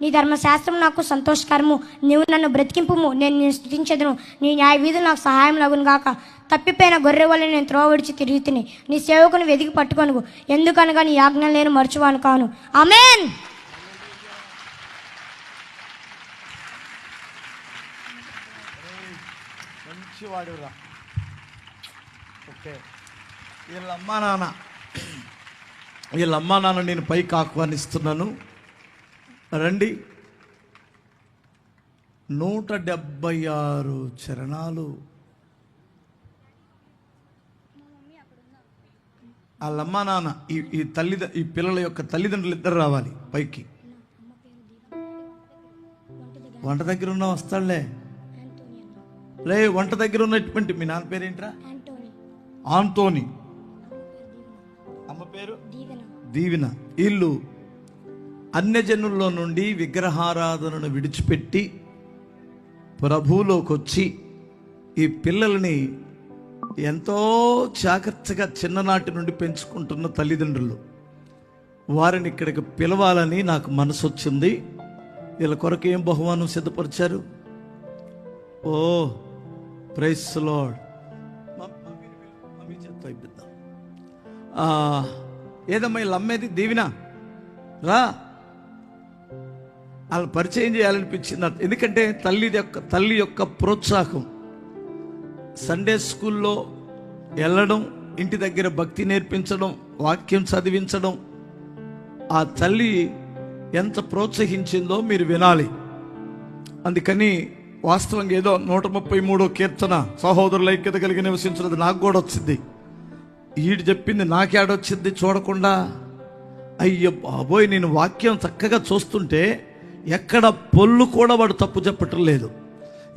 నీ ధర్మశాస్త్రం నాకు సంతోషకరము. నీవు నన్ను బ్రతికింపుము, నేను నిన్ను స్తుతించెదను. నీ న్యాయ వీధులు నాకు సహాయం లగును గాక. తప్పిపోయిన గొర్రె వల్ల నేను త్రోవ విడిచి తిరిగి తిని నీ సేవకుని వెతికి పట్టుకొను. ఎందుకనగా నీ ఆజ్ఞలు నేను మరచువాను కాను. ఆమేన్. మంచివాడురా. ఓకే, వీళ్ళ అమ్మా నాన్న నేను పైకి ఆహ్వానిస్తున్నాను. రండి. 176 చరణాలు. వాళ్ళమ్మా నాన్న ఈ పిల్లల యొక్క తల్లిదండ్రులు ఇద్దరు రావాలి పైకి. వంట దగ్గర ఉన్న వస్తాడులే. లే, వంట దగ్గర ఉన్నటువంటి మీ నాన్న పేరేంట్రా? ఆంటోని. అమ్మ పేరు దీవెన. వీళ్ళు అన్యజనుల్లో నుండి విగ్రహారాధనను విడిచిపెట్టి ప్రభువులోకి వచ్చి ఈ పిల్లల్ని ఎంతో జాగ్రత్తగా చిన్ననాటి నుండి పెంచుకుంటున్న తల్లిదండ్రులు. వారిని ఇక్కడికి పిలవాలని నాకు మనసు వచ్చింది. వీళ్ళ కొరకు ఏం బహుమానం సిద్ధపరిచారు? ఓ ప్రైజ్ లార్డ్. ఏదమ్మా వీళ్ళు అమ్మేది? దీవెన రా. వాళ్ళు పరిచయం చేయాలనిపించింది. ఎందుకంటే తల్లి యొక్క ప్రోత్సాహం, సండే స్కూల్లో వెళ్ళడం, ఇంటి దగ్గర భక్తి నేర్పించడం, వాక్యం చదివించడం, ఆ తల్లి ఎంత ప్రోత్సహించిందో మీరు వినాలి. అందుకని వాస్తవంగా ఏదో 133వ కీర్తన సహోదరుల ఐక్యత కలిగి నివసించినది నాకు కూడా వచ్చింది. ఈడు చెప్పింది నాకేడొచ్చింది చూడకుండా. అయ్యో బాబోయ్, నేను వాక్యం చక్కగా చూస్తుంటే ఎక్కడ పొల్లు కూడా వాడు తప్పు చెప్పటం లేదు.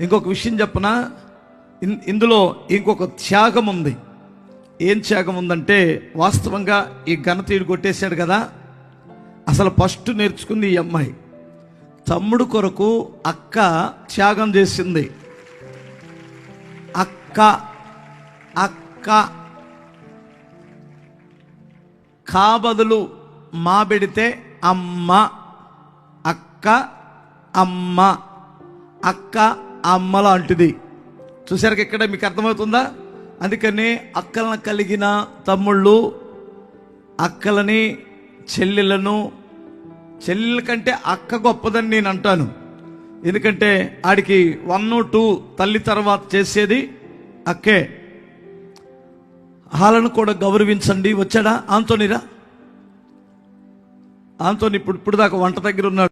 ఇంకొక విషయం చెప్పనా, ఇందులో ఇంకొక త్యాగం ఉంది. ఏం త్యాగం ఉందంటే, వాస్తవంగా ఈ ఘనతీయుడు కొట్టేశాడు కదా, అసలు ఫస్ట్ నేర్చుకుంది ఈ అమ్మాయి. తమ్ముడు కొరకు అక్క త్యాగం చేసింది. అక్క కా బదులు మా పెడితే అమ్మ. అక్క అమ్మ లాంటిది. చూసారు ఇక్కడ, మీకు అర్థమవుతుందా? అందుకని అక్కలను కలిగిన తమ్ముళ్ళు అక్కలని, చెల్లెళ్ళ కంటే అక్క గొప్పదని నేను అంటాను. ఎందుకంటే ఆడికి 1, 2 తల్లి తర్వాత చేసేది అక్కే. వాళ్ళను కూడా గౌరవించండి. వచ్చాడా ఆంతోనిరా? ఆంతోని ఇప్పుడు దాకా వంట దగ్గర ఉన్నాడు.